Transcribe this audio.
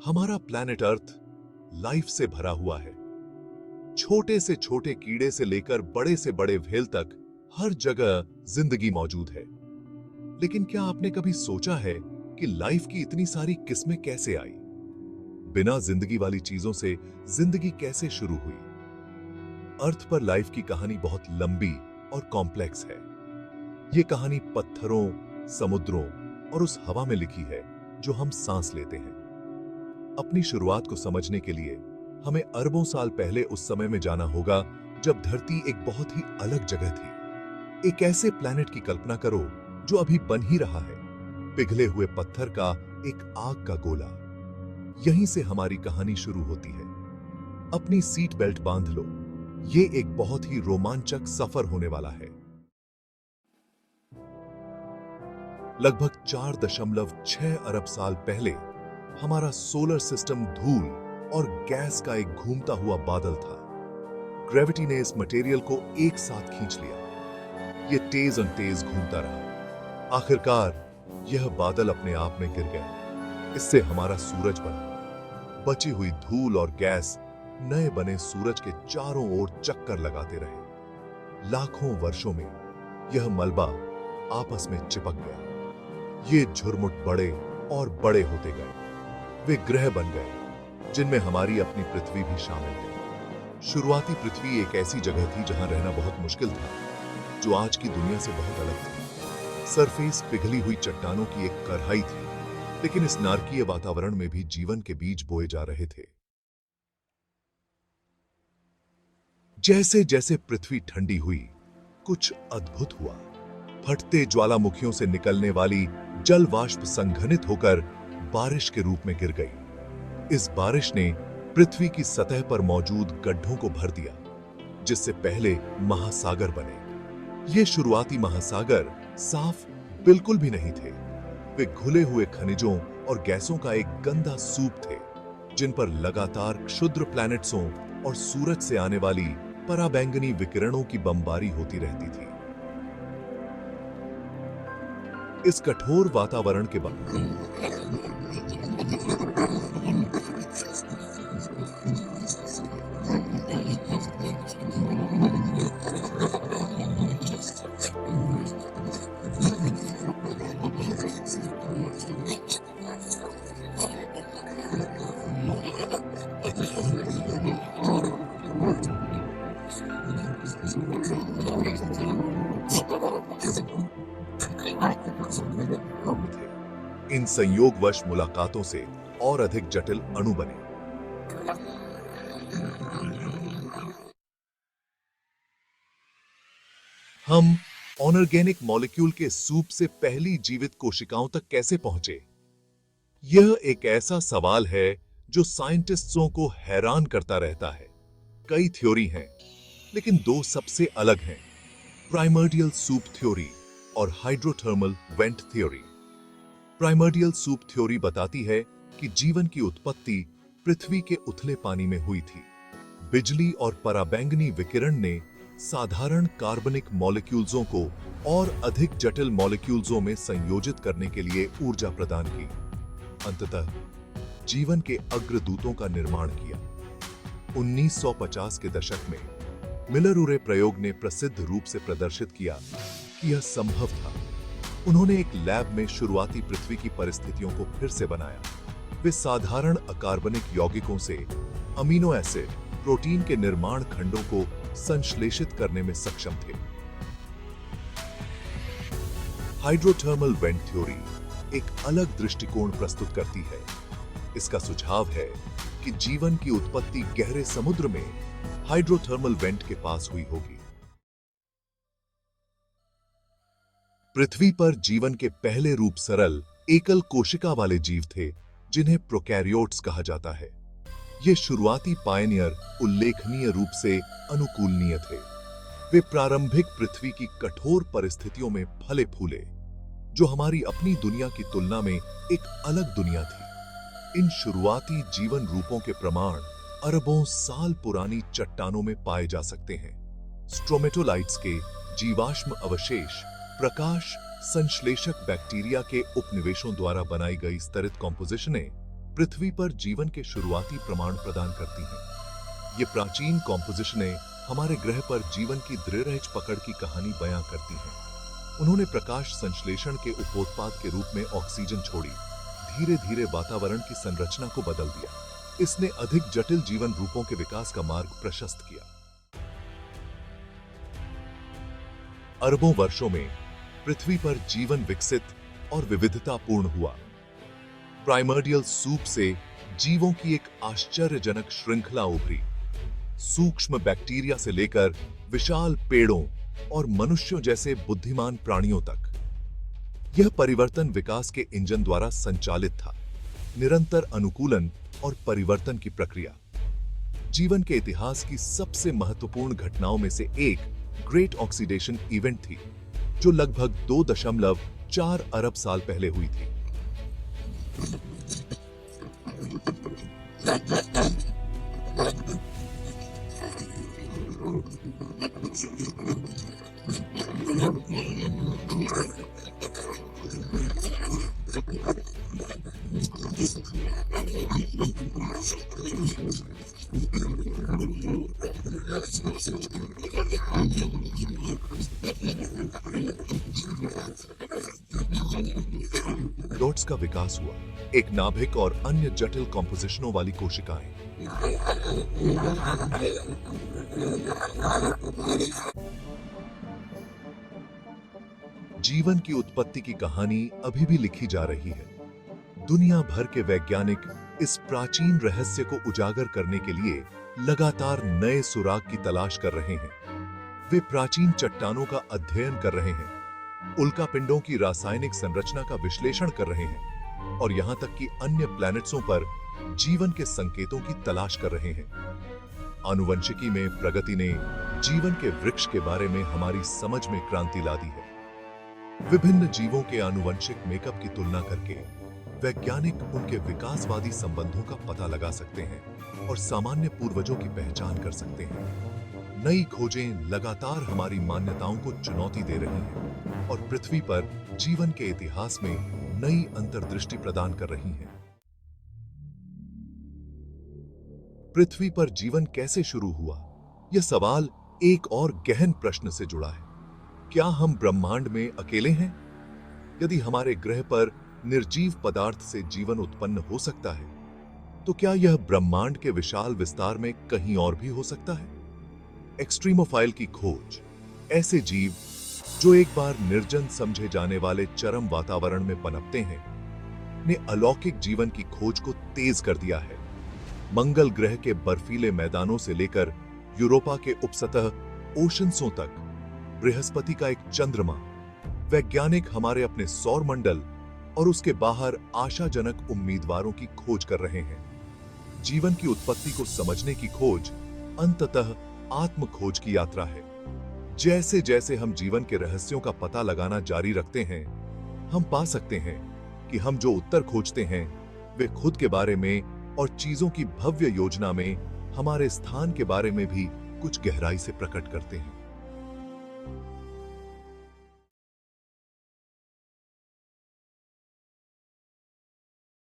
हमारा planet earth life से भरा हुआ है। छोटे से छोटे कीड़े से लेकर बड़े से बड़े व्हेल तक हर जगह जिंदगी मौजूद है। लेकिन क्या आपने कभी सोचा है कि लाइफ की इतनी सारी किस्में कैसे आई? बिना जिंदगी वाली चीजों से जिंदगी कैसे शुरू हुई? अर्थ पर लाइफ की कहानी बहुत लंबी और कॉम्प्लेक्स है। ये कहानी पत्थरों, समुद्रों और उस हवा में लिखी है जो हम सांस लेते हैं। अपनी शुरुआत को समझने के लिए हमें अरबों साल पहले उस समय में जाना होगा जब धरती एक बहुत ही अलग जगह थी। एक ऐसे प्लैनेट की कल्पना करो जो अभी बन ही रहा है, पिघले हुए पत्थर का एक आग का गोला। यहीं से हमारी कहानी शुरू होती है। अपनी सीट बेल्ट बांध लो, ये एक बहुत ही रोमांचक सफर होने वाला है। लगभग 4.6 अरब साल पहले हमारा सोलर सिस्टम धूल और गैस का एक घूमता हुआ बादल था। ग्रेविटी ने इस मटेरियल को एक साथ खींच लिया। ये तेज और तेज घूमता रहा। आखिरकार यह बादल अपने आप में गिर गया। इससे हमारा सूरज बना। बची हुई धूल और गैस नए बने सूरज के चारों ओर चक्कर लगाते रहे। लाखों वर्षों में यह मलबा आपस में चिपक गया। ये झुरमुट बड़े और बड़े होते गए। वे ग्रह बन गए जिनमें हमारी अपनी पृथ्वी भी शामिल है। शुरुआती पृथ्वी एक ऐसी जगह थी जहां रहना बहुत मुश्किल था, जो आज की दुनिया से बहुत अलग थी। सरफेस पिघली हुई चट्टानों की एक कढ़ाई थी, लेकिन इस नारकीय वातावरण में भी जीवन के बीज बोए जा रहे थे। जैसे जैसे पृथ्वी ठंडी हुई, कुछ अद्भुत हुआ। फटते ज्वालामुखियों से निकलने वाली जल वाष्प संघनित होकर बारिश के रूप में गिर गई। इस बारिश ने पृथ्वी की सतह पर मौजूद गड्ढों को भर दिया, जिससे पहले महासागर बने। ये शुरुआती महासागर साफ बिल्कुल भी नहीं थे। वे घुले हुए खनिजों और गैसों का एक गंदा सूप थे, जिन पर लगातार क्षुद्र प्लैनेट्सों और सूरज से आने वाली पराबैंगनी विकिरणों की बमबारी होती रहती थी। इस कठोर वातावरण के बाद इन संयोगवश मुलाकातों से और अधिक जटिल अणु बने। हम ऑर्गेनिक मॉलिक्यूल के सूप से पहली जीवित कोशिकाओं तक कैसे पहुंचे? यह एक ऐसा सवाल है जो साइंटिस्टों को हैरान करता रहता है। कई थ्योरी हैं, लेकिन दो सबसे अलग हैं: प्राइमर्डियल सूप थ्योरी और hydrothermal vent theory. Primordial soup theory बताती है कि जीवन की उत्पत्ति पृथ्वी के उथले पानी में हुई थी। बिजली और पराबैंगनी विकिरण ने साधारण कार्बनिक मॉलिक्यूल्सों को और अधिक जटिल मॉलिक्यूल्सों में संयोजित करने के लिए ऊर्जा प्रदान की। अंततः जीवन के अग्रदूतों का निर्माण किया। 1950 के दशक में मिलर-उरे प्रयोग ने प्रसिद्ध रूप से प्रदर्शित किया कि यह संभव था। उन्होंने एक लैब में शुरुआती पृथ्वी की परिस्थितियों को फिर से बनाया। वे साधारण अकार्बनिक यौगिकों से अमीनो एसिड, प्रोटीन के निर्माण खंडों को संश्लेषित करने में सक्षम थे। हाइड्रोथर्मल वेंट थ्योरी एक अलग दृष्टिकोण प्रस्तुत करती है। इसका सुझाव है कि जीवन की उत्पत्ति गहरे समुद्र में हाइड्रोथर्मल वेंट के पास हुई होगी। पृथ्वी पर जीवन के पहले रूप सरल एकल कोशिका वाले जीव थे, जिन्हें प्रोकैरियोट्स कहा जाता है। ये शुरुआती पायनियर उल्लेखनीय रूप से अनुकूलनीय थे। वे प्रारंभिक पृथ्वी की कठोर परिस्थितियों में फले फूले, जो हमारी अपनी दुनिया की तुलना में एक अलग दुनिया थी। इन शुरुआती जीवन रूपों के प्रमाण अरबों साल पुरानी चट्टानों में पाए जा सकते हैं। स्ट्रोमेटोलाइट्स के जीवाश्म अवशेष प्रकाश संश्लेषक बैक्टीरिया के उपनिवेशों द्वारा बनाई गई स्तरित कॉम्पोजिशनें पृथ्वी पर जीवन के शुरुआती प्रमाण प्रदान करती हैं। ये प्राचीन कॉम्पोजिशनें हमारे ग्रह पर जीवन की दृढ़ पकड़ की कहानी बयां करती हैं। उन्होंने प्रकाश संश्लेषण के उपोत्पाद के रूप में ऑक्सीजन छोड़ी, धीरे धीरे वातावरण की संरचना को बदल दिया। इसने अधिक जटिल जीवन रूपों के विकास का मार्ग प्रशस्त किया। अरबों वर्षों में पृथ्वी पर जीवन विकसित और विविधतापूर्ण हुआ। प्राइमर्डियल सूप से जीवों की एक आश्चर्यजनक श्रृंखला उभरी, सूक्ष्म बैक्टीरिया से लेकर विशाल पेड़ों और मनुष्यों जैसे बुद्धिमान प्राणियों तक। यह परिवर्तन विकास के इंजन द्वारा संचालित था, निरंतर अनुकूलन और परिवर्तन की प्रक्रिया। जीवन के इतिहास की सबसे महत्वपूर्ण घटनाओं में से एक ग्रेट ऑक्सीडेशन इवेंट थी, जो लगभग 2.4 अरब साल पहले हुई थी। डॉट्स का विकास हुआ, एक नाभिक और अन्य जटिल कॉम्पोजिशनों वाली कोशिकाएं। जीवन की उत्पत्ति की कहानी अभी भी लिखी जा रही है। दुनिया भर के वैज्ञानिक इस प्राचीन रहस्य को उजागर करने के लिए लगातार नए सुराग की तलाश कर रहे हैं। वे प्राचीन चट्टानों का अध्ययन कर रहे हैं, उल्कापिंडों की रासायनिक संरचना का विश्लेषण कर रहे हैं और यहां तक कि अन्य प्लैनेट्सों पर जीवन के संकेतों की तलाश कर रहे हैं। आनुवंशिकी में प्रगति ने जीवन के वृक्ष के बारे में हमारी समझ में क्रांति ला दी है। विभिन्न जीवों के आनुवंशिक मेकअप की तुलना करके वैज्ञानिक उनके विकासवादी संबंधों का पता लगा सकते हैं और सामान्य पूर्वजों की पहचान कर सकते हैं। नई खोजें लगातार हमारी मान्यताओं को चुनौती दे रही हैं और पृथ्वी पर जीवन के इतिहास में नई अंतर्दृष्टि प्रदान कर रही हैं। पृथ्वी पर जीवन कैसे शुरू हुआ? यह सवाल एक और गहन प्रश्न से जुड़ा है। क्या हम ब्रह्मांड में अकेले हैं? यदि हमारे ग्रह पर निर्जीव पदार्थ से जीवन उत्पन्न हो सकता है, तो क्या यह ब्रह्मांड के विशाल विस्तार में कहीं और भी हो सकता है? एक्सट्रीमोफाइल की खोज, ऐसे जीव जो एक बार निर्जन समझे जाने वाले चरम वातावरण में पनपते हैं, ने अलौकिक जीवन की खोज को तेज कर दिया है। मंगल ग्रह के बर्फीले मैदानों से लेकर यूरोपा के उपसतह ओशंसों तक, बृहस्पति का एक चंद्रमा, वैज्ञानिक हमारे अपने सौर मंडल और उसके बाहर आशाजनक उम्मीदवारों की खोज कर रहे हैं। जीवन की उत्पत्ति को समझने की खोज अंततः आत्म खोज की यात्रा है। जैसे जैसे हम जीवन के रहस्यों का पता लगाना जारी रखते हैं, हम पा सकते हैं कि हम जो उत्तर खोजते हैं वे खुद के बारे में और चीजों की भव्य योजना में हमारे स्थान के बारे में भी कुछ गहराई से प्रकट करते हैं।